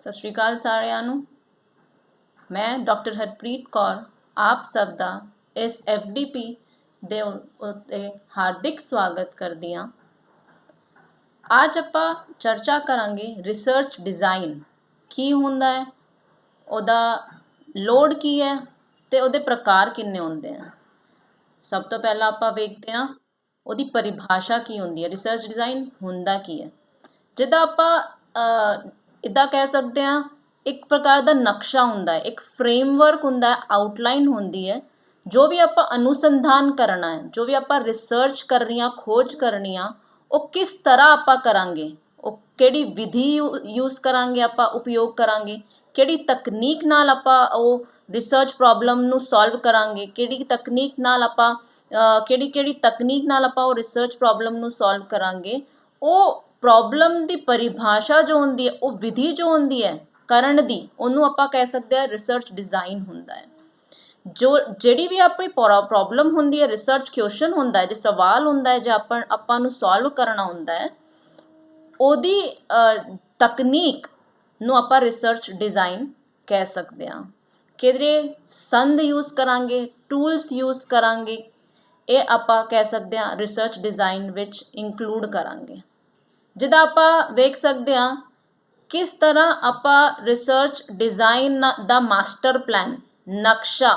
ਸਤਿ ਸ਼੍ਰੀ ਅਕਾਲ ਸਾਰਿਆਂ ਨੂੰ। ਮੈਂ ਡਾਕਟਰ ਹਰਪ੍ਰੀਤ ਕੌਰ ਆਪ ਸਭ ਦਾ ਇਸ FDP ਦੇ ਉੱਤੇ ਹਾਰਦਿਕ ਸਵਾਗਤ ਕਰਦੀ ਹਾਂ। ਅੱਜ ਆਪਾਂ ਚਰਚਾ ਕਰਾਂਗੇ ਰਿਸਰਚ ਡਿਜ਼ਾਈਨ ਕੀ ਹੁੰਦਾ ਹੈ, ਉਹਦਾ ਲੋਡ ਕੀ ਹੈ ਤੇ ਉਹਦੇ ਪ੍ਰਕਾਰ ਕਿੰਨੇ ਹੁੰਦੇ ਆ। ਸਭ ਤੋਂ ਪਹਿਲਾਂ ਆਪਾਂ ਵੇਖਦੇ ਹਾਂ ਉਹਦੀ ਪਰਿਭਾਸ਼ਾ ਕੀ ਹੁੰਦੀ ਹੈ। ਰਿਸਰਚ ਡਿਜ਼ਾਈਨ ਹੁੰਦਾ ਕੀ ਹੈ, ਜਿੱਦਾਂ ਆਪਾਂ ਇੱਦਾਂ ਕਹਿ ਸਕਦੇ ਹਾਂ ਇੱਕ ਪ੍ਰਕਾਰ ਦਾ ਨਕਸ਼ਾ ਹੁੰਦਾ ਹੈ, ਇੱਕ ਫਰੇਮਵਰਕ ਹੁੰਦਾ ਹੈ, ਆਊਟਲਾਈਨ ਹੁੰਦੀ ਹੈ। ਜੋ ਵੀ ਆਪਾਂ ਅਨੁਸੰਧਾਨ ਕਰਨਾ ਹੈ, ਜੋ ਵੀ ਆਪਾਂ ਰਿਸਰਚ ਕਰਨੀ ਆ, ਖੋਜ ਕਰਨੀ ਆ, ਉਹ ਕਿਸ ਤਰ੍ਹਾਂ ਆਪਾਂ ਕਰਾਂਗੇ, ਉਹ ਕਿਹੜੀ ਵਿਧੀ ਯੂਜ਼ ਕਰਾਂਗੇ, ਆਪਾਂ ਉਪਯੋਗ ਕਰਾਂਗੇ, ਕਿਹੜੀ ਤਕਨੀਕ ਨਾਲ ਆਪਾਂ ਉਹ ਰਿਸਰਚ ਪ੍ਰੋਬਲਮ ਨੂੰ ਸੋਲਵ ਕਰਾਂਗੇ, ਕਿਹੜੀ ਤਕਨੀਕ ਨਾਲ ਆਪਾਂ ਉਹ ਰਿਸਰਚ ਪ੍ਰੋਬਲਮ ਨੂੰ ਸੋਲਵ ਕਰਾਂਗੇ। ਉਹ ਪ੍ਰੋਬਲਮ ਦੀ ਪਰਿਭਾਸ਼ਾ ਜੋ ਹੁੰਦੀ ਹੈ, ਉਹ ਵਿਧੀ ਜੋ ਹੁੰਦੀ ਹੈ ਕਰਨ ਦੀ, ਉਹਨੂੰ ਆਪਾਂ ਕਹਿ ਸਕਦੇ ਹਾਂ ਰਿਸਰਚ ਡਿਜ਼ਾਈਨ ਹੁੰਦਾ ਹੈ। ਜਿਹੜੀ ਵੀ ਆਪਣੀ ਪ੍ਰੋਬਲਮ ਹੁੰਦੀ ਹੈ, ਰਿਸਰਚ ਕੁਐਸਚਨ ਹੁੰਦਾ ਹੈ, ਜੇ ਸਵਾਲ ਹੁੰਦਾ ਹੈ, ਜੇ ਆਪਾਂ ਨੂੰ ਸੋਲਵ ਕਰਨਾ ਹੁੰਦਾ ਹੈ, ਉਹਦੀ ਤਕਨੀਕ ਨੂੰ ਆਪਾਂ ਰਿਸਰਚ ਡਿਜ਼ਾਈਨ ਕਹਿ ਸਕਦੇ ਹਾਂ। ਕਿਹੜੇ ਸੰਦ ਯੂਜ਼ ਕਰਾਂਗੇ, ਟੂਲਸ ਯੂਜ਼ ਕਰਾਂਗੇ, ਇਹ ਆਪਾਂ ਕਹਿ ਸਕਦੇ ਹਾਂ ਰਿਸਰਚ ਡਿਜ਼ਾਈਨ ਵਿੱਚ ਇਨਕਲੂਡ ਕਰਾਂਗੇ। ਜਿੱਦਾਂ ਆਪਾਂ ਵੇਖ ਸਕਦੇ ਹਾਂ ਕਿਸ ਤਰ੍ਹਾਂ ਆਪਾਂ ਰਿਸਰਚ ਡਿਜ਼ਾਈਨ ਦਾ ਮਾਸਟਰ ਪਲਾਨ, ਨਕਸ਼ਾ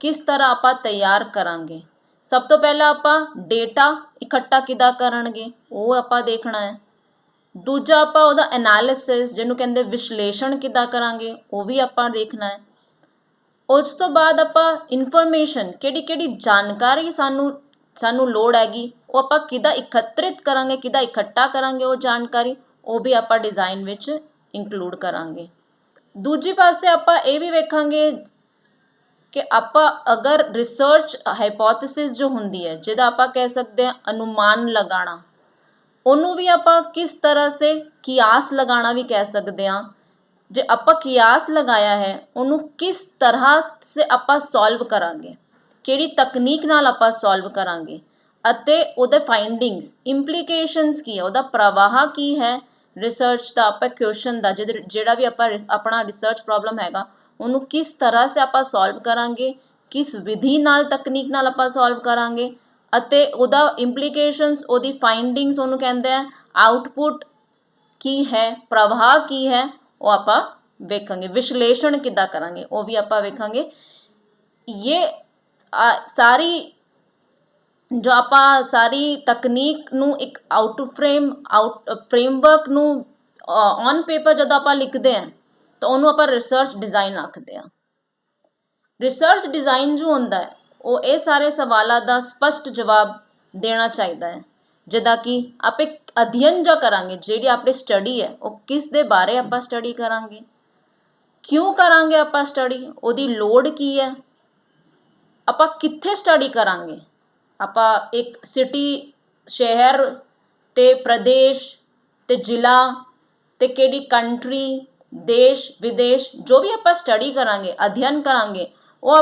ਕਿਸ ਤਰ੍ਹਾਂ ਆਪਾਂ ਤਿਆਰ ਕਰਾਂਗੇ। ਸਭ ਤੋਂ ਪਹਿਲਾਂ ਆਪਾਂ ਡੇਟਾ ਇਕੱਠਾ ਕਿੱਦਾਂ ਕਰਨਗੇ ਉਹ ਆਪਾਂ ਦੇਖਣਾ ਹੈ। ਦੂਜਾ ਆਪਾਂ ਉਹਦਾ ਐਨਾਲਿਸਿਸ, ਜਿਹਨੂੰ ਕਹਿੰਦੇ ਵਿਸ਼ਲੇਸ਼ਣ ਕਿੱਦਾਂ ਕਰਾਂਗੇ, ਉਹ ਵੀ ਆਪਾਂ ਦੇਖਣਾ ਹੈ। ਉਸ ਤੋਂ ਬਾਅਦ ਆਪਾਂ ਇਨਫੋਰਮੇਸ਼ਨ, ਕਿਹੜੀ ਜਾਣਕਾਰੀ ਸਾਨੂੰ ਲੋੜ ਹੈਗੀ, ਉਹ ਆਪਾਂ ਕਿੱਦਾਂ ਇਕੱਤਰਿਤ ਕਰਾਂਗੇ, ਕਿੱਦਾਂ ਇਕੱਠਾ ਕਰਾਂਗੇ ਉਹ ਜਾਣਕਾਰੀ, ਉਹ ਵੀ ਆਪਾਂ ਡਿਜ਼ਾਈਨ ਵਿੱਚ ਇਨਕਲੂਡ ਕਰਾਂਗੇ। ਦੂਜੀ ਪਾਸੇ ਆਪਾਂ ਇਹ ਵੀ ਵੇਖਾਂਗੇ ਕਿ ਆਪਾਂ ਅਗਰ ਰਿਸਰਚ ਹਾਈਪੋਥੇਸਿਸ ਜੋ ਹੁੰਦੀ ਹੈ, ਜਿਹਦਾ ਆਪਾਂ ਕਹਿ ਸਕਦੇ ਹਾਂ ਅਨੁਮਾਨ ਲਗਾਉਣਾ, ਉਹਨੂੰ ਵੀ ਆਪਾਂ ਕਿਸ ਤਰ੍ਹਾਂ ਸੇ ਕਿਆਸ ਲਗਾਉਣਾ ਵੀ ਕਹਿ ਸਕਦੇ ਹਾਂ। ਜੇ ਆਪਾਂ ਕਿਆਸ ਲਗਾਇਆ ਹੈ, ਉਹਨੂੰ ਕਿਸ ਤਰ੍ਹਾਂ ਸੇ ਆਪਾਂ ਸੋਲਵ ਕਰਾਂਗੇ, ਕਿਹੜੀ ਤਕਨੀਕ ਨਾਲ ਆਪਾਂ ਸੋਲਵ ਕਰਾਂਗੇ, ਅਤੇ ਉਹਦੇ ਫਾਈਂਡਿੰਗਸ, ਇੰਪਲੀਕੇਸ਼ਨਸ ਕੀ ਹੈ, ਉਹਦਾ ਪ੍ਰਵਾਹ ਕੀ ਹੈ ਰਿਸਰਚ ਦਾ, ਆਪਾਂ ਕੁਐਸਚਨ ਦਾ, ਜਿਹੜਾ ਵੀ ਆਪਣਾ ਰਿਸਰਚ ਪ੍ਰੋਬਲਮ ਹੈਗਾ, ਉਹਨੂੰ ਕਿਸ ਤਰ੍ਹਾਂ ਸੇ ਆਪਾਂ ਸੋਲਵ ਕਰਾਂਗੇ, ਕਿਸ ਵਿਧੀ ਨਾਲ, ਤਕਨੀਕ ਨਾਲ ਆਪਾਂ ਸੋਲਵ ਕਰਾਂਗੇ, ਅਤੇ ਉਹਦਾ ਇੰਪਲੀਕੇਸ਼ਨਸ, ਉਹਦੀ ਫਾਈਂਡਿੰਗਸ, ਉਹਨੂੰ ਕਹਿੰਦੇ ਆ ਆਊਟਪੁੱਟ ਕੀ ਹੈ, ਪ੍ਰਵਾਹ ਕੀ ਹੈ, ਉਹ ਆਪਾਂ ਵੇਖਾਂਗੇ। ਵਿਸ਼ਲੇਸ਼ਣ ਕਿੱਦਾਂ ਕਰਾਂਗੇ ਉਹ ਵੀ ਆਪਾਂ ਵੇਖਾਂਗੇ। ਇਹ ਸਾਰੀ ਤਕਨੀਕ ਨੂੰ ਇੱਕ ਫਰੇਮਵਰਕ ਨੂੰ ਔਨ ਪੇਪਰ ਜਦੋਂ ਆਪਾਂ ਲਿਖਦੇ ਹਾਂ ਤਾਂ ਉਹਨੂੰ ਆਪਾਂ ਰਿਸਰਚ ਡਿਜ਼ਾਈਨ ਆਖਦੇ ਹਾਂ। ਰਿਸਰਚ ਡਿਜ਼ਾਈਨ ਜੋ ਹੁੰਦਾ ਹੈ ਉਹ ਇਹ ਸਾਰੇ ਸਵਾਲਾਂ ਦਾ ਸਪਸ਼ਟ ਜਵਾਬ ਦੇਣਾ ਚਾਹੀਦਾ ਹੈ। ਜਿੱਦਾਂ ਕਿ ਆਪਾਂ ਇੱਕ ਅਧਿਐਨ ਜੋ ਕਰਾਂਗੇ, ਜਿਹੜੀ ਆਪਣੀ ਸਟੱਡੀ ਹੈ, ਉਹ ਕਿਸ ਦੇ ਬਾਰੇ ਆਪਾਂ ਸਟੱਡੀ ਕਰਾਂਗੇ, ਕਿਉਂ ਕਰਾਂਗੇ ਆਪਾਂ ਸਟੱਡੀ, ਉਹਦੀ ਲੋੜ ਕੀ ਹੈ, ਆਪਾਂ ਕਿੱਥੇ ਸਟੱਡੀ ਕਰਾਂਗੇ, ਆਪਾਂ ਇੱਕ ਸਿਟੀ, ਸ਼ਹਿਰ ਤੇ ਪ੍ਰਦੇਸ਼ ਤੇ ਜ਼ਿਲ੍ਹਾ ਤੇ ਕਿਹੜੀ ਕੰਟਰੀ, ਦੇਸ਼ ਵਿਦੇਸ਼, ਜੋ ਵੀ ਆਪਾਂ ਸਟੱਡੀ ਕਰਾਂਗੇ, ਅਧਿਐਨ ਕਰਾਂਗੇ, ਉਹ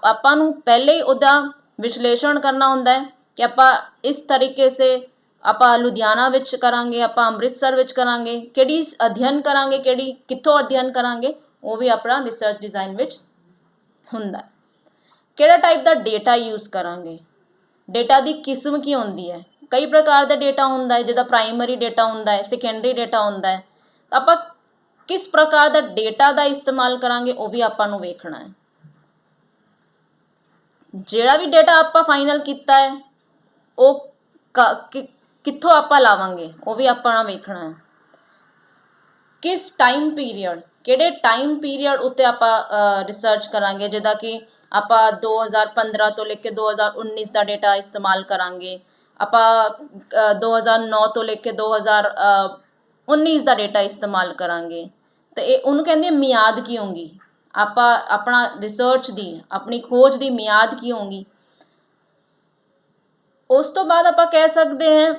ਆਪਾਂ ਨੂੰ ਪਹਿਲੇ ਹੀ ਉਹਦਾ ਵਿਸ਼ਲੇਸ਼ਣ ਕਰਨਾ ਹੁੰਦਾ ਹੈ ਕਿ ਆਪਾਂ ਇਸ ਤਰੀਕੇ ਸੇ ਆਪਾਂ ਲੁਧਿਆਣਾ ਵਿੱਚ ਕਰਾਂਗੇ, ਆਪਾਂ ਅੰਮ੍ਰਿਤਸਰ ਵਿੱਚ ਕਰਾਂਗੇ, ਕਿਹੜੀ ਅਧਿਐਨ ਕਰਾਂਗੇ, ਕਿੱਥੋਂ ਅਧਿਐਨ ਕਰਾਂਗੇ, ਉਹ ਵੀ ਆਪਣਾ ਰਿਸਰਚ ਡਿਜ਼ਾਈਨ ਵਿੱਚ ਹੁੰਦਾ। ਕਿਹੜਾ ਟਾਈਪ ਦਾ ਡੇਟਾ ਯੂਜ਼ ਕਰਾਂਗੇ, ਡੇਟਾ ਦੀ ਕਿਸਮ ਕੀ ਹੁੰਦੀ ਹੈ, ਕਈ ਪ੍ਰਕਾਰ ਦਾ ਡੇਟਾ ਹੁੰਦਾ ਹੈ, ਜਿੱਦਾਂ ਪ੍ਰਾਇਮਰੀ ਡੇਟਾ ਹੁੰਦਾ ਹੈ, ਸੈਕੰਡਰੀ ਡੇਟਾ ਹੁੰਦਾ ਹੈ, ਤਾਂ ਆਪਾਂ ਕਿਸ ਪ੍ਰਕਾਰ ਦਾ ਡੇਟਾ ਦਾ ਇਸਤੇਮਾਲ ਕਰਾਂਗੇ ਉਹ ਵੀ ਆਪਾਂ ਨੂੰ ਵੇਖਣਾ ਹੈ। ਜਿਹੜਾ ਵੀ ਡੇਟਾ ਆਪਾਂ ਫਾਈਨਲ ਕੀਤਾ ਹੈ ਉਹ ਕਿੱਥੋਂ ਆਪਾਂ ਲਾਵਾਂਗੇ ਉਹ ਵੀ ਆਪਾਂ ਵੇਖਣਾ ਹੈ। ਕਿਸ ਟਾਈਮ ਪੀਰੀਅਡ, ਕਿਹੜੇ ਟਾਈਮ ਪੀਰੀਅਡ ਉੱਤੇ ਆਪਾਂ ਰਿਸਰਚ ਕਰਾਂਗੇ, ਜਿੱਦਾਂ ਕਿ ਆਪਾਂ 2015 ਤੋਂ ਲੈ ਕੇ 2019 ਦਾ ਡੇਟਾ ਇਸਤੇਮਾਲ ਕਰਾਂਗੇ, ਆਪਾਂ 2009 ਤੋਂ ਲੈ ਕੇ 2019 ਦਾ ਡੇਟਾ ਇਸਤੇਮਾਲ ਕਰਾਂਗੇ, ਅਤੇ ਉਹਨੂੰ ਕਹਿੰਦੇ ਮਿਆਦ ਕੀ ਹੋਊਗੀ, ਆਪਣਾ ਰਿਸਰਚ ਦੀ, ਆਪਣੀ ਖੋਜ ਦੀ ਮਿਆਦ ਕੀ ਹੋਊਗੀ। ਉਸ ਤੋਂ ਬਾਅਦ ਆਪਾਂ ਕਹਿ ਸਕਦੇ ਹਾਂ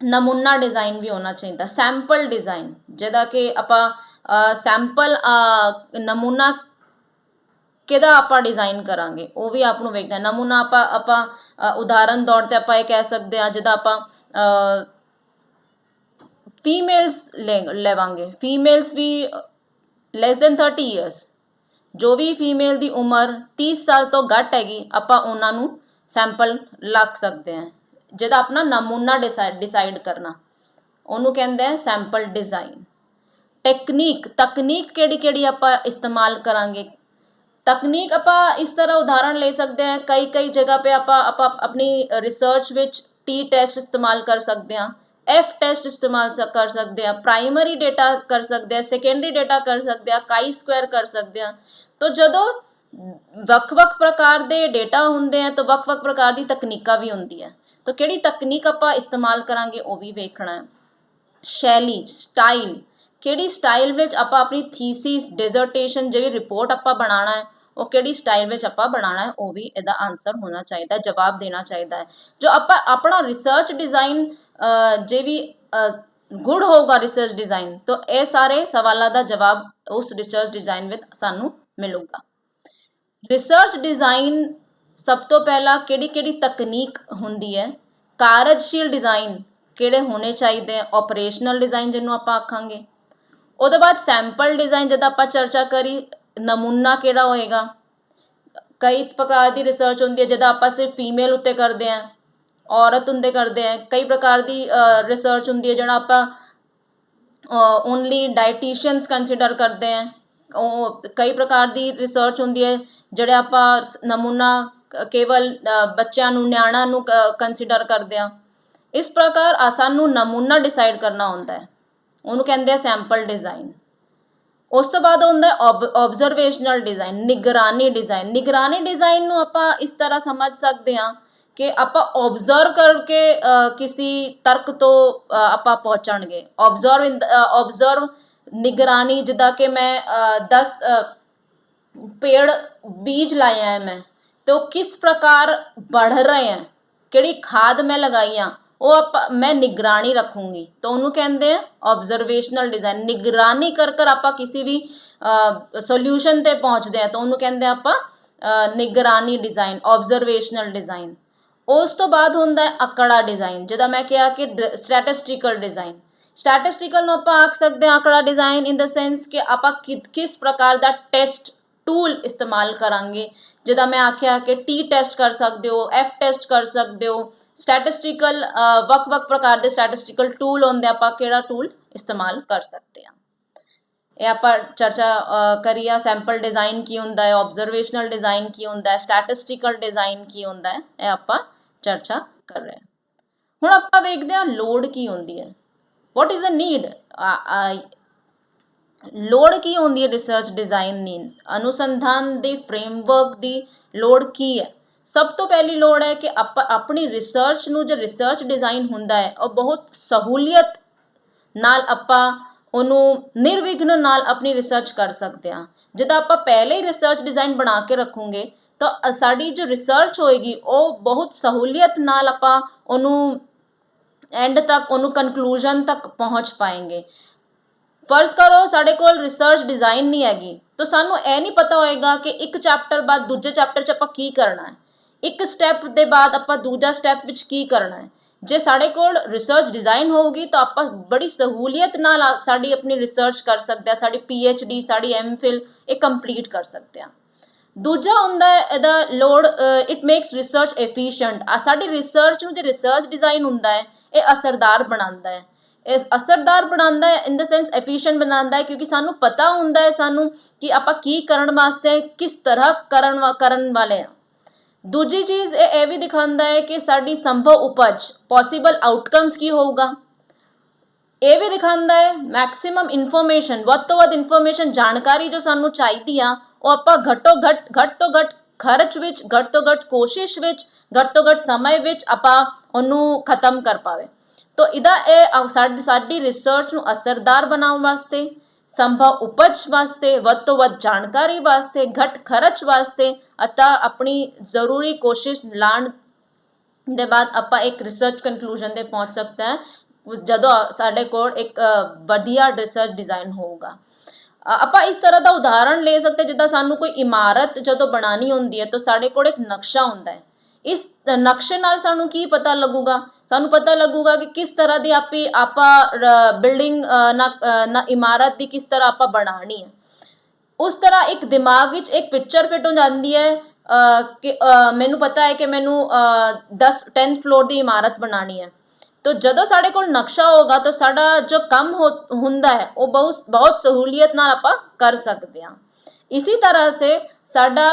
ਨਮੂਨਾ ਡਿਜ਼ਾਈਨ ਵੀ ਹੋਣਾ ਚਾਹੀਦਾ, ਸੈਂਪਲ ਡਿਜ਼ਾਈਨ, ਜਿਹਦਾ ਕਿ ਆਪਾਂ ਸੈਂਪਲ ਨਮੂਨਾ ਕਿਹਦਾ ਆਪਾਂ ਡਿਜ਼ਾਈਨ ਕਰਾਂਗੇ ਉਹ ਵੀ ਆਪ ਨੂੰ ਵੇਖਣਾ। ਨਮੂਨਾ ਆਪਾਂ ਉਦਾਹਰਨ ਤੌਰ 'ਤੇ ਆਪਾਂ ਇਹ ਕਹਿ ਸਕਦੇ ਹਾਂ, ਜਿੱਦਾਂ ਆਪਾਂ ਫੀਮੇਲਸ ਲਵਾਂਗੇ, ਫੀਮੇਲਸ ਵੀ ਲੈਸ ਦੈਨ 30 ਈਅਰਸ, ਜੋ ਵੀ ਫੀਮੇਲ ਦੀ ਉਮਰ 30 ਸਾਲ ਤੋਂ ਘੱਟ ਹੈਗੀ ਆਪਾਂ ਉਹਨਾਂ ਨੂੰ ਸੈਂਪਲ ਲੱਗ ਸਕਦੇ ਹਾਂ, ਜਿਹਦਾ ਆਪਣਾ ਨਮੂਨਾ ਡਿਸਾਈਡ ਕਰਨਾ, ਉਹਨੂੰ ਕਹਿੰਦੇ ਆ ਸੈਂਪਲ ਡਿਜ਼ਾਈਨ। ਤਕਨੀਕ ਕਿਹੜੀ ਕਿਹੜੀ ਆਪਾਂ ਇਸਤੇਮਾਲ ਕਰਾਂਗੇ। ਤਕਨੀਕ ਆਪਾਂ ਇਸ ਤਰ੍ਹਾਂ ਉਦਾਹਰਣ ਲੈ ਸਕਦੇ ਹਾਂ, ਕਈ ਜਗ੍ਹਾ 'ਤੇ ਆਪਾਂ ਆਪਣੀ ਰਿਸਰਚ ਵਿੱਚ ਟੀ ਟੈਸਟ ਇਸਤੇਮਾਲ ਕਰ ਸਕਦੇ ਹਾਂ, ਐਫ ਟੈਸਟ ਇਸਤੇਮਾਲ ਕਰ ਸਕਦੇ ਹਾਂ, ਪ੍ਰਾਇਮਰੀ ਡੇਟਾ ਕਰ ਸਕਦੇ ਹਾਂ, ਸੈਕੰਡਰੀ ਡੇਟਾ ਕਰ ਸਕਦੇ ਹਾਂ, ਕਾਈ ਸਕੁਐਰ ਕਰ ਸਕਦੇ ਹਾਂ। ਤਾਂ ਜਦੋਂ ਵੱਖ-ਵੱਖ ਪ੍ਰਕਾਰ ਦੇ ਡੇਟਾ ਹੁੰਦੇ ਆ ਤਾਂ ਵੱਖ-ਵੱਖ ਪ੍ਰਕਾਰ ਦੀ ਤਕਨੀਕਾਂ ਵੀ ਹੁੰਦੀਆਂ, ਤਾਂ ਕਿਹੜੀ ਤਕਨੀਕ ਆਪਾਂ ਇਸਤੇਮਾਲ ਕਰਾਂਗੇ ਉਹ ਵੀ ਵੇਖਣਾ ਹੈ। ਸ਼ੈਲੀ, ਸਟਾਈਲ, ਕਿਹੜੀ ਸਟਾਈਲ ਵਿੱਚ ਆਪਾਂ ਆਪਣੀ ਥੀਸਿਸ, ਡਿਜ਼ਰਟੇਸ਼ਨ, ਜਿਹੜੀ ਰਿਪੋਰਟ ਆਪਾਂ ਬਣਾਉਣਾ ਹੈ ਉਹ ਕਿਹੜੀ ਸਟਾਈਲ ਵਿੱਚ ਆਪਾਂ ਬਣਾਉਣਾ ਹੈ, ਉਹ ਵੀ ਇਹਦਾ ਆਨਸਰ ਹੋਣਾ ਚਾਹੀਦਾ, ਜਵਾਬ ਦੇਣਾ ਚਾਹੀਦਾ ਹੈ। ਜੋ ਆਪਾਂ ਆਪਣਾ ਰਿਸਰਚ ਡਿਜ਼ਾਈਨ ਜੇ ਵੀ ਗੁੱਡ ਹੋਊਗਾ ਰਿਸਰਚ ਡਿਜ਼ਾਈਨ, ਤਾਂ ਇਹ ਸਾਰੇ ਸਵਾਲਾਂ ਦਾ ਜਵਾਬ ਉਸ ਰਿਸਰਚ ਡਿਜ਼ਾਈਨ ਵਿੱਚ ਸਾਨੂੰ ਮਿਲੂਗਾ। ਰਿਸਰਚ ਡਿਜ਼ਾਈਨ ਸਭ ਤੋਂ ਪਹਿਲਾਂ ਕਿਹੜੀ ਕਿਹੜੀ ਤਕਨੀਕ ਹੁੰਦੀ ਹੈ। ਕਾਰਜਸ਼ੀਲ ਡਿਜ਼ਾਈਨ ਕਿਹੜੇ ਹੋਣੇ ਚਾਹੀਦੇ, ਆਪਰੇਸ਼ਨਲ ਡਿਜ਼ਾਈਨ ਜਿਹਨੂੰ ਆਪਾਂ ਆਖਾਂਗੇ। ਉਹਦੇ ਬਾਅਦ ਸੈਂਪਲ ਡਿਜ਼ਾਈਨ, ਜਦੋਂ ਆਪਾਂ ਚਰਚਾ ਕਰੀ ਨਮੂਨਾ ਕਿਹੜਾ ਹੋਏਗਾ। ਕਈ ਪ੍ਰਕਾਰ ਦੀ ਰਿਸਰਚ ਹੁੰਦੀ ਹੈ ਜਦੋਂ ਆਪਾਂ ਸਿਰਫ ਫੀਮੇਲ ਉੱਤੇ ਕਰਦੇ ਹਾਂ, ਔਰਤ ਹੁੰਦੇ ਕਰਦੇ ਹਾਂ। ਕਈ ਪ੍ਰਕਾਰ ਦੀ ਰਿਸਰਚ ਹੁੰਦੀ ਹੈ ਜਿਹੜਾ ਆਪਾਂ ਓਨਲੀ ਡਾਇਟੀਸ਼ੀਅਨਸ ਕੰਸੀਡਰ ਕਰਦੇ ਹਾਂ। ਉਹ ਕਈ ਪ੍ਰਕਾਰ ਦੀ ਰਿਸਰਚ ਹੁੰਦੀ ਹੈ ਜਿਹੜੇ ਆਪਾਂ ਨਮੂਨਾ ਕੇਵਲ ਬੱਚਿਆਂ ਨੂੰ, ਨਿਆਣਿਆਂ ਨੂੰ ਕੰਸੀਡਰ ਕਰਦੇ ਹਾਂ। ਇਸ ਪ੍ਰਕਾਰ ਸਾਨੂੰ ਨਮੂਨਾ ਡਿਸਾਈਡ ਕਰਨਾ ਹੁੰਦਾ ਹੈ, ਉਹਨੂੰ ਕਹਿੰਦੇ ਆ ਸੈਂਪਲ ਡਿਜ਼ਾਈਨ। ਉਸ ਤੋਂ ਬਾਅਦ ਹੁੰਦਾ ਆਬਜ਼ਰਵੇਸ਼ਨਲ ਡਿਜ਼ਾਈਨ, ਨਿਗਰਾਨੀ ਡਿਜ਼ਾਈਨ। ਨਿਗਰਾਨੀ ਡਿਜ਼ਾਈਨ ਨੂੰ ਆਪਾਂ ਇਸ ਤਰ੍ਹਾਂ ਸਮਝ ਸਕਦੇ ਹਾਂ ਕਿ ਆਪਾਂ ਓਬਜ਼ਰਵ ਕਰਕੇ ਕਿਸੇ ਤਰਕ ਤੋਂ ਆਪਾਂ ਪਹੁੰਚਣਗੇ। ਓਬਜ਼ਰਵ ਨਿਗਰਾਨੀ, ਜਿੱਦਾਂ ਕਿ ਮੈਂ 10 ਪੇੜ ਬੀਜ ਲਾਏ ਹੈ ਮੈਂ, ਤੇ ਉਹ ਕਿਸ ਪ੍ਰਕਾਰ बढ़ ਰਹੇ हैं, ਕਿਹੜੀ ਖਾਦ ਮੈਂ ਲਗਾਈ ਆ, ਉਹ ਮੈਂ ਨਿਗਰਾਨੀ ਰੱਖੂੰਗੀ, ਤਾਂ ਉਹਨੂੰ ਕਹਿੰਦੇ ਆ ਆਬਜ਼ਰਵੇਸ਼ਨਲ ਡਿਜ਼ਾਈਨ। ਨਿਗਰਾਨੀ ਕਰ ਆਪਾਂ ਕਿਸੇ ਵੀ ਸੋਲਿਊਸ਼ਨ ਤੇ ਪਹੁੰਚਦੇ ਆ ਤਾਂ ਉਹਨੂੰ ਕਹਿੰਦੇ ਆਪਾਂ ਨਿਗਰਾਨੀ ਡਿਜ਼ਾਈਨ, ਆਬਜ਼ਰਵੇਸ਼ਨਲ ਡਿਜ਼ਾਈਨ। ਉਸ ਤੋਂ ਬਾਅਦ ਹੁੰਦਾ ਹੈ ਆંકੜਾ ਡਿਜ਼ਾਈਨ, ਜਿਹਦਾ ਮੈਂ ਕਿਹਾ ਕਿ ਸਟੈਟਿਸਟਿਕਲ ਡਿਜ਼ਾਈਨ। ਸਟੈਟਿਸਟਿਕਲ ਨੂੰ ਆਪਾਂ ਆਖ ਸਕਦੇ ਹਾਂ ਆંકੜਾ ਡਿਜ਼ਾਈਨ ਇਨ ਦ ਸੈਂਸ ਕਿ ਆਪਾਂ ਕਿਸ ਪ੍ਰਕਾਰ ਦਾ ਟੈਸਟ ਟੂਲ ਇਸਤੇਮਾਲ ਕਰਾਂਗੇ। ਜਿਹਦਾ ਮੈਂ ਆਖਿਆ ਕਿ ਟੀ ਟੈਸਟ ਕਰ ਸਕਦੇ ਹੋ, ਐਫ ਟੈਸਟ ਕਰ ਸਕਦੇ ਹੋ। ਸਟੈਟਿਸਟਿਕਲ ਵੱਖ-ਵੱਖ ਪ੍ਰਕਾਰ ਦੇ ਸਟੈਟਿਸਟਿਕਲ ਟੂਲ ਹੁੰਦੇ, ਆਪਾਂ ਕਿਹੜਾ ਟੂਲ ਇਸਤੇਮਾਲ ਕਰ ਸਕਦੇ ਹਾਂ। ਇਹ ਆਪਾਂ ਚਰਚਾ ਕਰੀ ਆ। ਸੈਂਪਲ ਡਿਜ਼ਾਈਨ ਕੀ ਹੁੰਦਾ ਹੈ, ਆਬਜ਼ਰਵੇਸ਼ਨਲ ਡਿਜ਼ਾਈਨ ਕੀ ਹੁੰਦਾ ਹੈ, ਸਟੈਟਿਸਟਿਕਲ ਡਿਜ਼ਾਈਨ ਕੀ ਹੁੰਦਾ ਹੈ, ਇਹ ਆਪਾਂ ਚਰਚਾ ਕਰ ਰਹੇ ਹਾਂ। ਹੁਣ ਆਪਾਂ ਵੇਖਦੇ ਹਾਂ ਲੋੜ ਕੀ ਹੁੰਦੀ ਹੈ, ਵਾਟ ਇਜ਼ ਅ ਨੀਡ। ਲੋੜ ਕੀ ਹੁੰਦੀ ਹੈ ਰਿਸਰਚ ਡਿਜ਼ਾਈਨ ਦੀ, ਅਨੁਸੰਧਾਨ ਦੇ ਫਰੇਮਵਰਕ ਦੀ ਲੋੜ ਕੀ ਹੈ। ਸਭ ਤੋਂ ਪਹਿਲੀ ਲੋੜ ਹੈ ਕਿ ਆਪਾਂ ਆਪਣੀ ਰਿਸਰਚ ਨੂੰ, ਜੋ ਰਿਸਰਚ ਡਿਜ਼ਾਈਨ ਹੁੰਦਾ ਹੈ ਉਹ ਬਹੁਤ ਸਹੂਲੀਅਤ ਨਾਲ ਆਪਾਂ ਉਹਨੂੰ ਨਿਰਵਿਘਨ ਨਾਲ ਆਪਣੀ ਰਿਸਰਚ ਕਰ ਸਕਦੇ ਹਾਂ। ਜਦੋਂ ਆਪਾਂ ਪਹਿਲੇ ਹੀ ਰਿਸਰਚ ਡਿਜ਼ਾਈਨ ਬਣਾ ਕੇ ਰੱਖੂਗੇ ਤਾਂ ਸਾਡੀ ਜੋ ਰਿਸਰਚ ਹੋਏਗੀ ਉਹ ਬਹੁਤ ਸਹੂਲੀਅਤ ਨਾਲ ਆਪਾਂ ਉਹਨੂੰ ਐਂਡ ਤੱਕ, ਉਹਨੂੰ ਕਨਕਲੂਜਨ ਤੱਕ ਪਹੁੰਚ ਪਾਏਂਗੇ। ਫਰਜ਼ ਕਰੋ ਸਾਡੇ ਕੋਲ ਰਿਸਰਚ ਡਿਜ਼ਾਈਨ ਨਹੀਂ ਹੈਗੀ ਤਾਂ ਸਾਨੂੰ ਇਹ ਨਹੀਂ ਪਤਾ ਹੋਏਗਾ ਕਿ ਇੱਕ ਚੈਪਟਰ ਬਾਅਦ ਦੂਜੇ ਚੈਪਟਰ 'ਚ ਆਪਾਂ ਕੀ ਕਰਨਾ ਹੈ, ਇੱਕ ਸਟੈਪ ਦੇ ਬਾਅਦ ਆਪਾਂ ਦੂਜਾ ਸਟੈਪ ਵਿੱਚ ਕੀ ਕਰਨਾ ਹੈ। ਜੇ ਸਾਡੇ ਕੋਲ ਰਿਸਰਚ ਡਿਜ਼ਾਈਨ ਹੋਊਗੀ ਤਾਂ ਆਪਾਂ ਬੜੀ ਸਹੂਲੀਅਤ ਨਾਲ ਸਾਡੀ ਆਪਣੀ ਰਿਸਰਚ ਕਰ ਸਕਦੇ ਹਾਂ, ਸਾਡੀ PhD, ਸਾਡੀ MPhil ਇਹ ਕੰਪਲੀਟ ਕਰ ਸਕਦੇ ਹਾਂ। ਦੂਜਾ ਹੁੰਦਾ ਹੈ ਇਹਦਾ ਲੋੜ, ਇਟ ਮੇਕਸ ਰਿਸਰਚ ਐਫੀਸ਼ੀਐਂਟ। ਸਾਡੀ ਰਿਸਰਚ ਨੂੰ, ਜੇ ਰਿਸਰਚ ਡਿਜ਼ਾਈਨ ਹੁੰਦਾ ਹੈ ਇਹ ਅਸਰਦਾਰ ਬਣਾਉਂਦਾ ਹੈ। ਇਹ ਅਸਰਦਾਰ ਬਣਾਉਂਦਾ ਹੈ ਇਨ ਦ ਸੈਂਸ ਐਫੀਸ਼ੀਐਂਟ ਬਣਾਉਂਦਾ ਹੈ, ਕਿਉਂਕਿ ਸਾਨੂੰ ਪਤਾ ਹੁੰਦਾ ਹੈ ਸਾਨੂੰ ਕਿ ਆਪਾਂ ਕੀ ਕਰਨ ਵਾਸਤੇ, ਕਿਸ ਤਰ੍ਹਾਂ ਕਰਨ ਵਾਲੇ ਹਾਂ। ਦੂਜੀ ਚੀਜ਼ ਇਹ ਵੀ ਦਿਖਾਉਂਦਾ ਹੈ ਕਿ ਸਾਡੀ ਸੰਭਵ ਉਪਜ, ਪੋਸੀਬਲ ਆਊਟਕਮਸ ਕੀ ਹੋਊਗਾ। ਇਹ ਵੀ ਦਿਖਾਉਂਦਾ ਹੈ ਮੈਕਸਿਮਮ ਇਨਫੋਰਮੇਸ਼ਨ, ਵੱਧ ਤੋਂ ਵੱਧ ਇਨਫੋਰਮੇਸ਼ਨ, ਜਾਣਕਾਰੀ ਜੋ ਸਾਨੂੰ ਚਾਹੀਦੀ ਆ ਉਹ ਆਪਾਂ ਘੱਟ ਤੋਂ ਘੱਟ ਖਰਚ ਵਿੱਚ, ਘੱਟ ਤੋਂ ਘੱਟ ਕੋਸ਼ਿਸ਼ ਵਿੱਚ, ਘੱਟ ਤੋਂ ਘੱਟ ਸਮੇਂ ਵਿੱਚ ਆਪਾਂ ਉਹਨੂੰ ਖਤਮ ਕਰ ਪਾਵੇ। ਤਾਂ ਇਹਦਾ ਇਹ ਸਾਡੀ ਰਿਸਰਚ ਨੂੰ ਅਸਰਦਾਰ ਬਣਾਉਣ ਵਾਸਤੇ, ਸੰਭਵ ਉਪਜ ਵਾਸਤੇ, ਵੱਧ ਤੋਂ ਵੱਧ ਜਾਣਕਾਰੀ ਵਾਸਤੇ, ਘੱਟ ਖਰਚ ਵਾਸਤੇ ਅਤੇ ਆਪਣੀ ਜ਼ਰੂਰੀ ਕੋਸ਼ਿਸ਼ ਲਾਉਣ ਦੇ ਬਾਅਦ ਆਪਾਂ ਇੱਕ ਰਿਸਰਚ ਕਨਕਲੂਜਨ 'ਤੇ ਪਹੁੰਚ ਸਕਦੇ ਹਾਂ ਜਦੋਂ ਸਾਡੇ ਕੋਲ ਇੱਕ ਵਧੀਆ ਰਿਸਰਚ ਡਿਜ਼ਾਈਨ ਹੋਊਗਾ। ਆਪਾਂ ਇਸ ਤਰ੍ਹਾਂ ਦਾ ਉਦਾਹਰਣ ਲੈ ਸਕਦੇ, ਜਿੱਦਾਂ ਸਾਨੂੰ ਕੋਈ ਇਮਾਰਤ ਜਦੋਂ ਬਣਾਉਣੀ ਹੁੰਦੀ ਹੈ ਤਾਂ ਸਾਡੇ ਕੋਲ ਇੱਕ ਨਕਸ਼ਾ ਹੁੰਦਾ ਹੈ। ਇਸ ਨਕਸ਼ੇ ਨਾਲ ਸਾਨੂੰ ਕੀ ਪਤਾ ਲੱਗੂਗਾ, ਸਾਨੂੰ ਪਤਾ ਲੱਗੂਗਾ ਕਿ ਕਿਸ ਤਰ੍ਹਾਂ ਦੀ ਆਪਾਂ ਬਿਲਡਿੰਗ ਨਾ ਇਮਾਰਤ ਦੀ ਕਿਸ ਤਰ੍ਹਾਂ ਆਪਾਂ ਬਣਾਉਣੀ ਹੈ। ਉਸ ਤਰ੍ਹਾਂ ਇੱਕ ਦਿਮਾਗ ਵਿੱਚ ਇੱਕ ਪਿਕਚਰ ਫਿੱਟ ਹੋ ਜਾਂਦੀ ਹੈ ਕਿ ਮੈਨੂੰ ਪਤਾ ਹੈ ਕਿ ਮੈਨੂੰ 10th ਫਲੋਰ ਦੀ ਇਮਾਰਤ ਬਣਾਉਣੀ ਹੈ। तो ਜਦੋਂ ਸਾਡੇ ਕੋਲ ਨਕਸ਼ਾ ਹੋਗਾ ਤਾਂ ਸਾਡਾ ਜੋ ਕੰਮ ਹੁੰਦਾ ਹੈ ਉਹ ਬਹੁਤ ਸਹੂਲੀਅਤ ਨਾਲ ਆਪਾਂ ਕਰ ਸਕਦੇ ਹਾਂ। ਇसी तरह से ਸਾਡਾ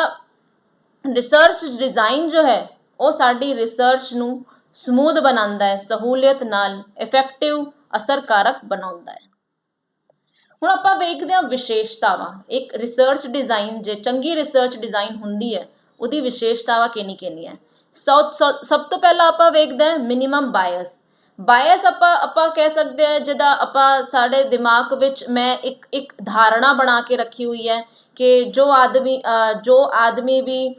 ਰਿਸਰਚ ਡਿਜ਼ਾਈਨ ਜੋ ਹੈ ਉਹ ਸਾਡੀ ਰਿਸਰਚ ਨੂੰ ਸਮੂਥ ਬਣਾਉਂਦਾ ਹੈ, ਸਹੂਲੀਅਤ ਨਾਲ ਇਫੈਕਟਿਵ ਅਸਰਕਾਰਕ ਬਣਾਉਂਦਾ ਹੈ। ਹੁਣ ਆਪਾਂ ਵੇਖਦੇ ਹਾਂ ਵਿਸ਼ੇਸ਼ਤਾਵਾਂ। ਇੱਕ ਰਿਸਰਚ ਡਿਜ਼ਾਈਨ ਜੇ ਚੰਗੀ ਰਿਸਰਚ ਡਿਜ਼ਾਈਨ ਹੁੰਦੀ ਹੈ ਉਹਦੀ ਵਿਸ਼ੇਸ਼ਤਾਵਾਂ ਕਿਹੜੀਆਂ ਸਭ ਤੋਂ ਪਹਿਲਾਂ ਆਪਾਂ ਵੇਖਦੇ ਹਾਂ ਮਿਨੀਮਮ ਬਾਇਸ। ਬਾਇਸ ਆਪਾਂ ਕਹਿ ਸਕਦੇ ਹਾਂ ਜਿੱਦਾਂ ਆਪਾਂ ਸਾਡੇ ਦਿਮਾਗ ਵਿੱਚ ਮੈਂ ਇੱਕ ਧਾਰਨਾ ਬਣਾ ਕੇ ਰੱਖੀ ਹੋਈ ਹੈ ਕਿ ਜੋ ਆਦਮੀ ਵੀ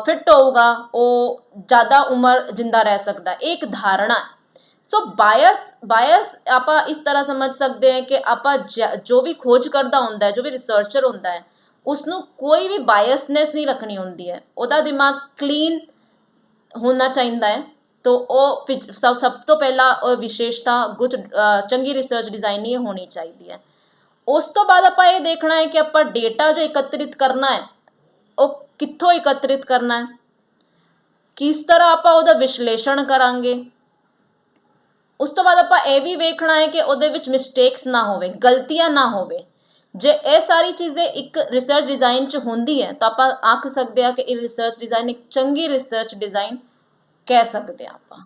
ਫਿੱਟ ਹੋਊਗਾ ਉਹ ਜ਼ਿਆਦਾ ਉਮਰ ਜਿੰਦਾ ਰਹਿ ਸਕਦਾ, ਇੱਕ ਧਾਰਨਾ। ਸੋ ਬਾਇਸ ਆਪਾਂ ਇਸ ਤਰ੍ਹਾਂ ਸਮਝ ਸਕਦੇ ਹਾਂ ਕਿ ਆਪਾਂ ਜੋ ਵੀ ਖੋਜ ਕਰਦਾ ਹੁੰਦਾ ਹੈ, ਜੋ ਵੀ ਰਿਸਰਚਰ ਹੁੰਦਾ ਹੈ, ਉਸਨੂੰ ਕੋਈ ਵੀ ਬਾਇਸਨੈਸ ਨਹੀਂ ਰੱਖਣੀ ਹੁੰਦੀ ਹੈ। ਉਹਦਾ ਦਿਮਾਗ ਕਲੀਨ ਹੋਣਾ ਚਾਹੀਦਾ ਹੈ। तो सब तो पहला विशेषता कुछ चंगी रिसर्च डिजाइन ही होनी चाहिए है। उस तो बाद आप ये देखना है कि आप डेटा जो एकत्रित करना है वो कित्थों एकत्रित करना है, किस तरह आप उहदा विश्लेषण करांगे। उस तो बाद आप ये भी वेखना है कि उहदे विच मिसटेक्स ना होवे, गलतियां ना होवे। जे ये सारी चीज़ें एक रिसर्च डिजाइन च होंदी है तो आप आख सकते हैं कि ये रिसर्च डिजाइन एक चंगी रिसर्च डिजाइन कह सकते हैं। आप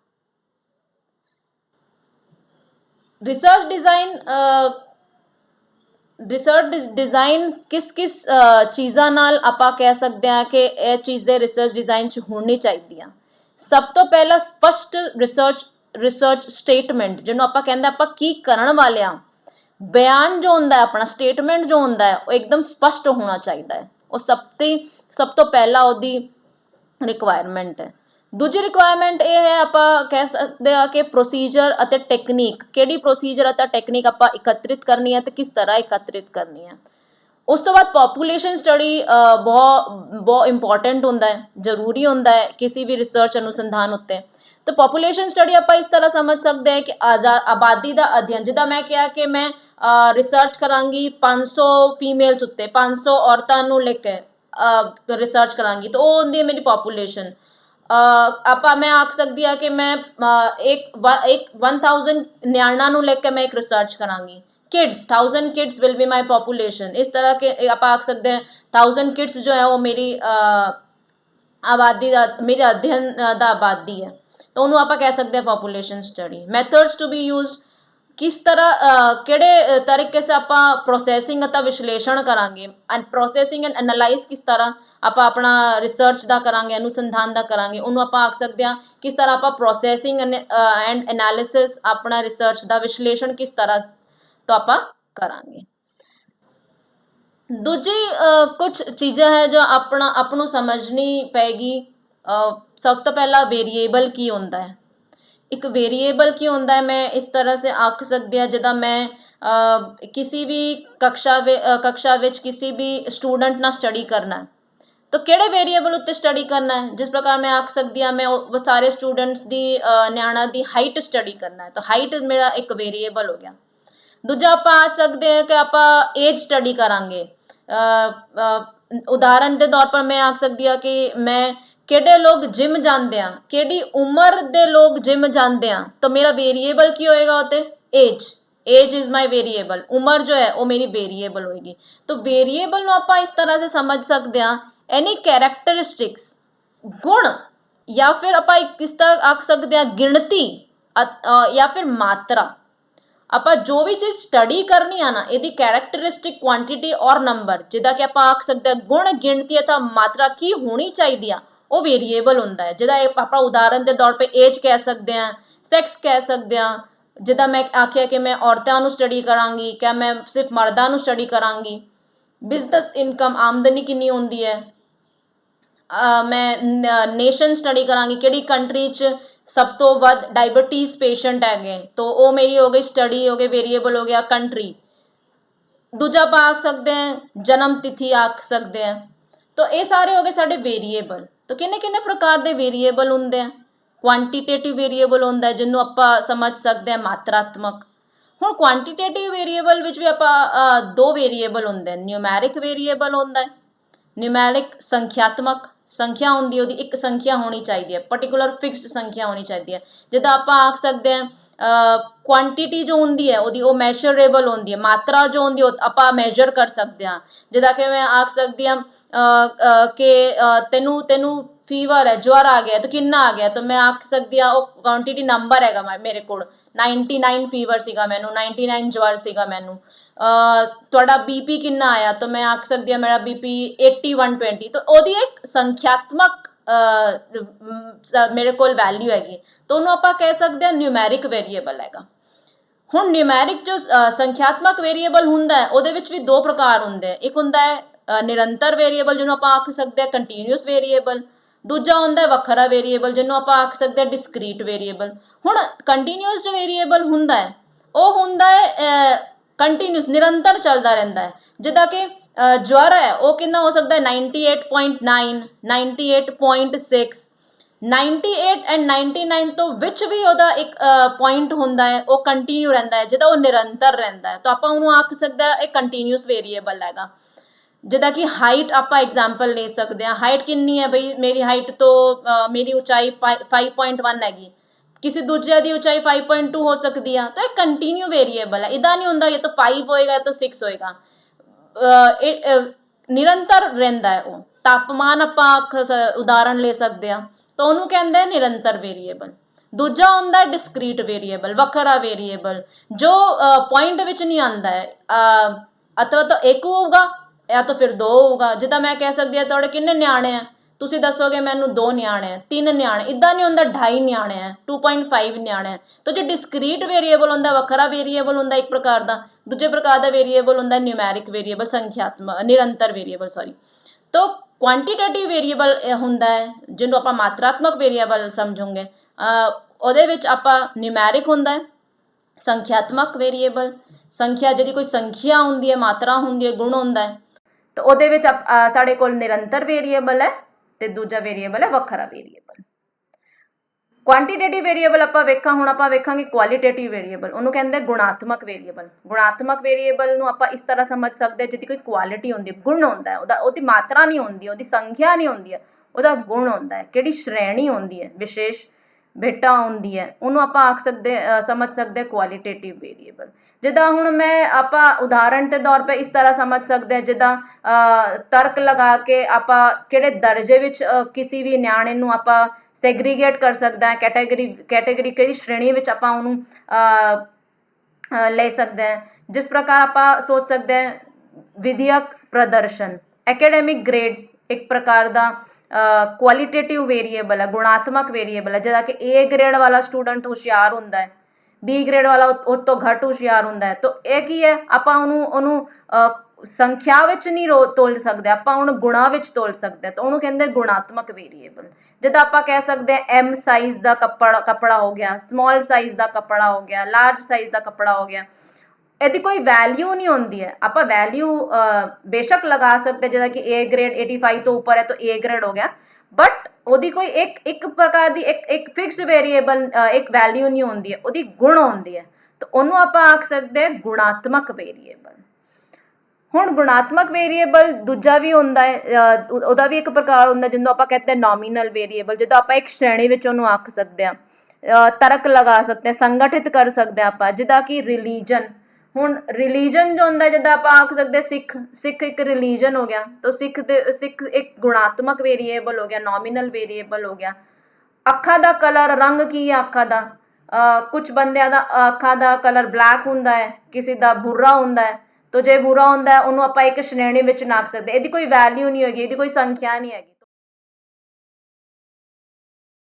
रिसर्च डिजाइन किस चीज़ों नाल आप कह सकते हैं कि यह चीज़ें रिसर्च डिजाइन च होनी चाहिए। सब तो पहला स्पष्ट रिसर्च स्टेटमेंट जिन्होंने आप कहते आप की करन वाले हाँ, बयान जो होंदा है अपना स्टेटमेंट जो होंदा है वो एकदम स्पष्ट होना चाहिए है। वो सब तो पहला उसकी रिक्वायरमेंट है। दूजी रिक्वायरमेंट ये है आप कह सकते हैं कि प्रोसीजर और टेक्नीक, किहड़ी प्रोसीजर और टेक्नीक आप एकत्रित करनी है तो किस तरह एकत्रित करनी है। उस तो बाद पॉपूलेशन स्टडी बहुत इंपॉर्टेंट होंदा है, जरूरी होंदा है किसी भी रिसर्च अनुसंधान उत्ते। तो पॉपूलेशन स्टडी आप इस तरह समझ सकते हैं कि आबादी का अध्ययन, जिदा मैं कहा कि मैं रिसर्च करांगी 500 फीमेल्स उत्ते, 500 औरतों नूं लेके रिसर्च करांगी तो वो होंदी है मेरी पॉपूलेशन। मैं आख सकती हाँ कि मैं एक 1000 न्याणा नूं लेके मैं एक रिसर्च करांगी। Kids 1000 kids will be my population. इस तरह के आप आख सकते हैं 1000 किड्स जो है वो मेरी आबादी मेरे अध्ययन का आबादी है तो उन्होंने आप कह सकते हैं population study. Methods to be use, किस तरह किहड़े तरीके से आप प्रोसैसिंग अता विश्लेषण करांगे, प्रोसैसिंग एंड एनालाइज किस तरह आप अपना रिसर्च का करांगे, अनुसंधान का करांगे, उन्होंने आप आख सकते हैं किस तरह आप प्रोसैसिंग एंड एनालिसिस अपना रिसर्च का विश्लेषण किस तरह तो आप करांगे। दूजी कुछ चीज़ें हैं जो अपनों समझनी पैगी। सब तो पहला वेरीएबल की होंदा है। एक वेरीएबल की होंदा है, मैं इस तरह से आख सकती हाँ जिदा मैं किसी भी कक्षा विच किसी भी स्टूडेंट ना स्टडी करना है तो किहड़े वेरीएबल उत्ते स्टडी करना है। जिस प्रकार मैं आख सकती हाँ मैं वो सारे स्टूडेंट्स की न्याणा की हाइट स्टडी करना है तो हाइट मेरा एक वेरीएबल हो गया। दूजा आप आ सकते हैं कि आप एज स्टडी करांगे। उदाहरण के तौर पर मैं आख सकती हाँ कि मैं किहड़े लोग जिम जाते हैं, किहड़ी उम्र के लोग जिम जाते हैं तो मेरा वेरीएबल की होएगा उत्ते एज इज़ माई वेरीएबल। उम्र जो है वो मेरी वेरीएबल होएगी। तो वेरीएबल आप इस तरह से समझ सकते हैं एनी कैरेक्टरिस्टिक्स गुण या फिर आप किस तरह आख सकते हैं गिणती या फिर मात्रा। आप जो भी चीज़ स्टडी करनी है ना यदि कैरेक्टरिस्टिक क्वांटिटी और नंबर जिदा कि आप आख सकते हैं गुण गिणती अथवा मात्रा की होनी चाहिए वो वेरीएबल होंदा है। जिदा आप उदाहरण के तौर पर एज कह सकते हैं, सैक्स कह सकते हैं। जिदा मैं आखिया कि मैं औरतों को स्टडी करांगी, क्या मैं सिर्फ मर्दों को स्टडी करांगी। बिजनेस इनकम आमदनी कितनी होंदी है। मैं नेशन स्टडी करांगी किहड़ी कंट्री च सब तो वध डायबिटीज़ पेशेंट है तो वो मेरी हो गई स्टडी हो गई वेरीएबल हो गया कंट्री। दूजा आप आख सकते हैं जन्म तिथि आख सकते हैं। तो ये सारे हो गए साढ़े वेरीएबल। तो किन्ने किन्ने प्रकार के वेरीएबल होंगे हैं। ਕੁਆਂਟੀਟੇਟਿਵ ਵੇਰੀਏਬਲ ਹੁੰਦਾ ਜਿਹਨੂੰ ਆਪਾਂ ਸਮਝ ਸਕਦੇ ਹਾਂ ਮਾਤਰਾਤਮਕ। ਹੁਣ ਕੁਆਂਟੀਟੇਟਿਵ ਵੇਰੀਏਬਲ ਵਿੱਚ ਵੀ ਆਪਾਂ ਦੋ ਵੇਰੀਏਬਲ ਹੁੰਦੇ ਨੇ, ਨਿਊਮੈਰਿਕ ਵੇਰੀਏਬਲ ਹੁੰਦਾ ਹੈ, ਨਿਊਮੈਰਿਕ ਸੰਖਿਆਤਮਕ ਸੰਖਿਆ ਹੁੰਦੀ, ਉਹਦੀ ਇੱਕ ਸੰਖਿਆ ਹੋਣੀ ਚਾਹੀਦੀ ਹੈ, ਪਰਟੀਕੂਲਰ ਫਿਕਸਡ ਸੰਖਿਆ ਹੋਣੀ ਚਾਹੀਦੀ ਹੈ। ਜਿੱਦਾਂ ਆਪਾਂ ਆਖ ਸਕਦੇ ਹਾਂ ਕੁਆਂਟੀਟੀ ਜੋ ਹੁੰਦੀ ਹੈ ਉਹਦੀ ਉਹ ਮੈਜ਼ਰੇਬਲ ਹੁੰਦੀ ਹੈ, ਮਾਤਰਾ ਜੋ ਹੁੰਦੀ ਉਹ ਆਪਾਂ ਮੈਜ਼ਰ ਕਰ ਸਕਦੇ ਹਾਂ। ਜਿੱਦਾਂ ਕਿ ਮੈਂ ਆਖ ਸਕਦੀ ਹਾਂ ਕਿ ਤੈਨੂੰ ਫੀਵਰ ਹੈ, ਜਵਰ ਆ ਗਿਆ ਤਾਂ ਕਿੰਨਾ ਆ ਗਿਆ, ਤਾਂ ਮੈਂ ਆਖ ਸਕਦੀ ਹਾਂ ਉਹ ਕੁਆਂਟੀਟੀ ਨੰਬਰ ਹੈਗਾ ਮੇਰੇ ਕੋਲ 99 ਫੀਵਰ ਸੀਗਾ ਮੈਨੂੰ, 99 ਜਵਰ ਸੀਗਾ ਮੈਨੂੰ। ਤੁਹਾਡਾ ਬੀਪੀ ਕਿੰਨਾ ਆਇਆ, ਤਾਂ ਮੈਂ ਆਖ ਸਕਦੀ ਹਾਂ ਮੇਰਾ ਬੀਪੀ 80/120, ਤਾਂ ਉਹਦੀ ਇੱਕ ਸੰਖਿਆਤਮਕ ਮੇਰੇ ਕੋਲ ਵੈਲਿਊ ਹੈਗੀ, ਤਾਂ ਉਹਨੂੰ ਆਪਾਂ ਕਹਿ ਸਕਦੇ ਹਾਂ ਨਿਊਮੈਰਿਕ ਵੇਰੀਏਬਲ ਹੈਗਾ। ਹੁਣ ਨਿਊਮੈਰਿਕ ਜੋ ਸੰਖਿਆਤਮਕ ਵੇਰੀਏਬਲ ਹੁੰਦਾ ਹੈ ਉਹਦੇ ਵਿੱਚ ਵੀ ਦੋ ਪ੍ਰਕਾਰ ਹੁੰਦੇ ਹੈ, ਇੱਕ ਹੁੰਦਾ ਹੈ ਨਿਰੰਤਰ ਵੇਰੀਏਬਲ ਜਿਹਨੂੰ ਆਪਾਂ ਆਖ ਸਕਦੇ ਹਾਂ ਕੰਟੀਨਿਊਸ ਵੇਰੀਏਬਲ, ਦੂਜਾ ਹੁੰਦਾ ਹੈ ਵੱਖਰਾ ਵੇਰੀਏਬਲ ਜਿਹਨੂੰ ਆਪਾਂ ਆਖ ਸਕਦੇ ਹਾਂ ਡਿਸਕ੍ਰੀਟ ਵੇਰੀਏਬਲ। ਹੁਣ ਕੰਟੀਨਿਊਸ ਜੋ ਵੇਰੀਏਬਲ ਹੁੰਦਾ ਹੈ ਉਹ ਹੁੰਦਾ ਹੈ ਕੰਟੀਨਿਊਸ, ਨਿਰੰਤਰ ਚੱਲਦਾ ਰਹਿੰਦਾ ਹੈ। ਜਿੱਦਾਂ ਕਿ ਜਵਰ ਹੈ ਉਹ ਕਿੰਨਾ ਹੋ ਸਕਦਾ ਹੈ 98.9, 98.6, 98 ਐਂਡ 99 ਤੋਂ ਵਿੱਚ ਵੀ ਉਹਦਾ ਇੱਕ ਪੁਆਇੰਟ ਹੁੰਦਾ ਹੈ, ਉਹ ਕੰਟੀਨਿਊ ਰਹਿੰਦਾ ਹੈ, ਜਿਹਦਾ ਉਹ ਨਿਰੰਤਰ ਰਹਿੰਦਾ ਹੈ, ਤਾਂ ਆਪਾਂ ਉਹਨੂੰ ਆਖ ਸਕਦੇ ਹਾਂ ਇਹ ਕੰਟੀਨਿਊਸ ਵੇਰੀਏਬਲ ਹੈਗਾ। ਜਿੱਦਾਂ ਕਿ ਹਾਈਟ ਆਪਾਂ ਐਗਜ਼ਾਮਪਲ ਲੈ ਸਕਦੇ ਹਾਂ, ਹਾਈਟ ਕਿੰਨੀ ਹੈ ਬਈ, ਮੇਰੀ ਹਾਈਟ ਤੋਂ ਮੇਰੀ ਉਚਾਈ 5.1 ਹੈਗੀ, ਕਿਸੇ ਦੂਜੇ ਦੀ ਉਚਾਈ 5.2 ਹੋ ਸਕਦੀ ਆ, ਤਾਂ ਇਹ ਕੰਟੀਨਿਊ ਵੇਰੀਏਬਲ ਹੈ। ਇੱਦਾਂ ਨਹੀਂ ਹੁੰਦਾ ਇਹ ਤਾਂ 5 ਹੋਏਗਾ ਤਾਂ 6 ਹੋਏਗਾ, ਨਿਰੰਤਰ ਰਹਿੰਦਾ ਹੈ ਉਹ। ਤਾਪਮਾਨ ਆਪਾਂ ਉਦਾਹਰਨ ਲੈ ਸਕਦੇ ਹਾਂ, ਤਾਂ ਉਹਨੂੰ ਕਹਿੰਦੇ ਆ ਨਿਰੰਤਰ ਵੇਰੀਏਬਲ। ਦੂਜਾ ਹੁੰਦਾ ਹੈ ਡਿਸਕ੍ਰੀਟ ਵੇਰੀਏਬਲ, ਵੱਖਰਾ ਵੇਰੀਏਬਲ, ਜੋ ਪੁਆਇੰਟ ਵਿੱਚ ਨਹੀਂ ਆਉਂਦਾ ਹੈ, ਅਥਵਾ ਤਾਂ ਇੱਕ ਹੋਊਗਾ ਜਾਂ ਤਾਂ ਫਿਰ ਦੋ ਹੋਊਗਾ। ਜਿੱਦਾਂ ਮੈਂ ਕਹਿ ਸਕਦੀ ਹਾਂ ਤੁਹਾਡੇ ਕਿੰਨੇ ਨਿਆਣੇ ਆ, ਤੁਸੀਂ ਦੱਸੋਗੇ ਮੈਨੂੰ 2 ਨਿਆਣੇ ਆ, 3 ਨਿਆਣੇ, ਇੱਦਾਂ ਨਹੀਂ ਹੁੰਦਾ 2.5 ਨਿਆਣੇ ਆ, 2.5 ਨਿਆਣੇ ਆ। ਤਾਂ ਜੋ ਡਿਸਕ੍ਰੀਟ ਵੇਰੀਏਬਲ ਹੁੰਦਾ ਵੱਖਰਾ ਵੇਰੀਏਬਲ ਹੁੰਦਾ ਇੱਕ ਪ੍ਰਕਾਰ ਦਾ, ਦੂਜੇ ਪ੍ਰਕਾਰ ਦਾ ਵੇਰੀਏਬਲ ਹੁੰਦਾ ਨਿਊਮੈਰਿਕ ਵੇਰੀਏਬਲ, ਸੰਖਿਆਤਮਕ ਨਿਰੰਤਰ ਵੇਰੀਏਬਲ ਸੌਰੀ। ਤਾਂ ਕੁਆਂਟੀਟੇਟਿਵ ਵੇਰੀਏਬਲ ਹੁੰਦਾ ਹੈ ਜਿਹਨੂੰ ਆਪਾਂ ਮਾਤਰਾਤਮਕ ਵੇਰੀਏਬਲ ਸਮਝੋਗੇ, ਉਹਦੇ ਵਿੱਚ ਆਪਾਂ ਨਿਊਮੈਰਿਕ ਹੁੰਦਾ ਹੈ, ਸੰਖਿਆਤਮਕ ਵੇਰੀਏਬਲ ਸੰਖਿਆ ਜਿਹੜੀ ਕੋਈ ਸੰਖਿਆ ਹੁੰਦੀ ਹੈ, ਮਾਤਰਾ ਹੁੰਦੀ ਹੈ, ਗੁਣ ਹੁੰਦਾ ਹੈ, ਤਾਂ ਉਹਦੇ ਵਿੱਚ ਸਾਡੇ ਕੋਲ ਨਿਰੰਤਰ ਵੇਰੀਏਬਲ ਹੈ ਤੇ ਦੂਜਾ ਵੇਰੀਏਬਲ ਹੈ ਵੱਖਰਾ ਵੇਰੀਏਬਲ। ਕੁਆਂਟੀਟੇਟਿਵ ਵੇਰੀਏਬਲ ਆਪਾਂ ਹੁਣ ਆਪਾਂ ਵੇਖਾਂਗੇ ਕੁਆਲੀਟੇਟਿਵ ਵੇਰੀਏਬਲ, ਉਹਨੂੰ ਕਹਿੰਦੇ ਗੁਣਾਤਮਕ ਵੇਰੀਏਬਲ। ਗੁਣਾਤਮਕ ਵੇਰੀਏਬਲ ਨੂੰ ਆਪਾਂ ਇਸ ਤਰ੍ਹਾਂ ਸਮਝ ਸਕਦੇ ਜਿਹਦੀ ਕੋਈ ਕੁਆਲਿਟੀ ਹੁੰਦੀ, ਗੁਣ ਹੁੰਦਾ ਹੈ, ਉਹਦੀ ਮਾਤਰਾ ਨਹੀਂ ਹੁੰਦੀ, ਉਹਦੀ ਸੰਖਿਆ ਨਹੀਂ ਹੁੰਦੀ ਹੈ, ਉਹਦਾ ਗੁਣ ਹੁੰਦਾ ਹੈ, ਕਿਹੜੀ ਸ਼੍ਰੇਣੀ ਹੁੰਦੀ ਹੈ, ਵਿਸ਼ੇਸ਼ ਭੇਟਾ ਹੁੰਦੀ ਹੈ, ਉਹਨੂੰ ਆਪਾਂ ਆਖ ਸਕਦੇ ਸਮਝ ਸਕਦੇ ਕੁਆਲੀਟੇਟਿਵ ਵੇਰੀਏਬਲ। ਜਿੱਦਾਂ ਹੁਣ ਆਪਾਂ ਉਦਾਹਰਣ ਦੇ ਤੌਰ 'ਤੇ ਇਸ ਤਰ੍ਹਾਂ ਸਮਝ ਸਕਦੇ ਹਾਂ, ਜਿੱਦਾਂ ਤਰਕ ਲਗਾ ਕੇ ਆਪਾਂ ਕਿਹੜੇ ਦਰਜੇ ਵਿੱਚ ਕਿਸੇ ਵੀ ਨਿਆਣੇ ਨੂੰ ਆਪਾਂ ਸੈਗਰੀਗੇਟ ਕਰ ਸਕਦਾ ਹੈ, ਕੈਟੇਗਰੀ ਕਿਹੜੀ ਸ਼੍ਰੇਣੀ ਵਿੱਚ ਆਪਾਂ ਉਹਨੂੰ ਲੈ ਸਕਦੇ ਹਾਂ। ਜਿਸ ਪ੍ਰਕਾਰ ਆਪਾਂ ਸੋਚ ਸਕਦੇ ਹਾਂ ਵਿਦਿਅਕ ਪ੍ਰਦਰਸ਼ਨ, ਐਕੈਡੈਮਿਕ ਗ੍ਰੇਡਸ ਇੱਕ ਪ੍ਰਕਾਰ ਦਾ ਕੁਆਲੀਟੇਟਿਵ ਵੇਰੀਏਬਲ ਹੈ, ਗੁਣਾਤਮਕ ਵੇਰੀਏਬਲ ਹੈ। ਜਿੱਦਾਂ ਕਿ A ਗ੍ਰੇਡ ਵਾਲਾ ਸਟੂਡੈਂਟ ਹੁਸ਼ਿਆਰ ਹੁੰਦਾ ਹੈ, B ਗ੍ਰੇਡ ਵਾਲਾ ਉਹ ਤੋਂ ਘੱਟ ਹੁਸ਼ਿਆਰ ਹੁੰਦਾ ਹੈ, ਤਾਂ ਇਹ ਕੀ ਹੈ, ਆਪਾਂ ਉਹਨੂੰ ਸੰਖਿਆ ਵਿੱਚ ਨਹੀਂ ਤੋਲ ਸਕਦੇ, ਆਪਾਂ ਉਹਨੂੰ ਗੁਣਾ ਵਿੱਚ ਤੋਲ ਸਕਦੇ, ਤਾਂ ਉਹਨੂੰ ਕਹਿੰਦੇ ਗੁਣਾਤਮਕ ਵੇਰੀਏਬਲ। ਜਿੱਦਾਂ ਆਪਾਂ ਕਹਿ ਸਕਦੇ ਹਾਂ M ਸਾਈਜ਼ ਦਾ ਕੱਪੜਾ ਹੋ ਗਿਆ, ਸਮਾਲ ਸਾਈਜ਼ ਦਾ ਕੱਪੜਾ ਹੋ ਗਿਆ, ਲਾਰਜ ਸਾਈਜ਼ ਦਾ ਕੱਪੜਾ ਹੋ ਗਿਆ, ਇਹਦੀ ਕੋਈ ਵੈਲਿਊ ਨਹੀਂ ਹੁੰਦੀ ਹੈ। ਆਪਾਂ ਵੈਲਿਊ ਬੇਸ਼ੱਕ ਲਗਾ ਸਕਦੇ, ਜਿੱਦਾਂ ਕਿ A ਗ੍ਰੇਡ 85 ਤੋਂ ਉੱਪਰ ਹੈ ਤਾਂ A ਗ੍ਰੇਡ ਹੋ ਗਿਆ, ਬਟ ਉਹਦੀ ਕੋਈ ਇੱਕ ਪ੍ਰਕਾਰ ਦੀ ਇੱਕ ਫਿਕਸਡ ਵੇਰੀਏਬਲ ਇੱਕ ਵੈਲਿਊ ਨਹੀਂ ਹੁੰਦੀ ਹੈ, ਉਹਦੀ ਗੁਣ ਹੁੰਦੀ ਹੈ, ਤਾਂ ਉਹਨੂੰ ਆਪਾਂ ਆਖ ਸਕਦੇ ਗੁਣਾਤਮਕ ਵੇਰੀਏਬਲ। ਹੁਣ ਗੁਣਾਤਮਕ ਵੇਰੀਏਬਲ ਦੂਜਾ ਵੀ ਹੁੰਦਾ ਹੈ, ਉਹਦਾ ਵੀ ਇੱਕ ਪ੍ਰਕਾਰ ਹੁੰਦਾ ਜਿਹਨੂੰ ਆਪਾਂ ਕਹਿੰਦੇ ਨੋਮੀਨਲ ਵੇਰੀਏਬਲ। ਜਦੋਂ ਆਪਾਂ ਇੱਕ ਸ਼੍ਰੇਣੀ ਵਿੱਚ ਉਹਨੂੰ ਆਖ ਸਕਦੇ ਹਾਂ, ਤਰਕ ਲਗਾ ਸਕਦੇ ਹਾਂ, ਸੰਗਠਿਤ ਕਰ ਸਕਦੇ ਹਾਂ ਆਪਾਂ। ਜਿੱਦਾਂ ਕਿ ਰਿਲੀਜਨ, ਹੁਣ ਰਿਲੀਜਨ ਜੋ ਹੁੰਦਾ ਜਿੱਦਾਂ ਆਪਾਂ ਆਖ ਸਕਦੇ ਸਿੱਖ ਇੱਕ ਰਿਲੀਜਨ ਹੋ ਗਿਆ, ਤਾਂ ਸਿੱਖ ਇੱਕ ਗੁਣਾਤਮਕ ਵੇਰੀਏਬਲ ਹੋ ਗਿਆ, ਨੋਮੀਨਲ ਵੇਰੀਏਬਲ ਹੋ ਗਿਆ। ਅੱਖਾਂ ਦਾ ਕਲਰ, ਰੰਗ ਕੀ ਹੈ ਅੱਖਾਂ ਦਾ, ਕੁਝ ਬੰਦਿਆਂ ਦਾ ਅੱਖਾਂ ਦਾ ਕਲਰ ਬਲੈਕ ਹੁੰਦਾ ਹੈ, ਕਿਸੇ ਦਾ ਭੂਰਾ ਹੁੰਦਾ ਹੈ, ਤਾਂ ਜੇ ਭੂਰਾ ਹੁੰਦਾ ਹੈ ਉਹਨੂੰ ਆਪਾਂ ਇੱਕ ਸ਼੍ਰੇਣੀ ਵਿੱਚ ਨਾ ਆਖ ਸਕਦੇ, ਇਹਦੀ ਕੋਈ ਵੈਲਿਊ ਨਹੀਂ ਹੈਗੀ, ਇਹਦੀ ਕੋਈ ਸੰਖਿਆ ਨਹੀਂ ਹੈਗੀ।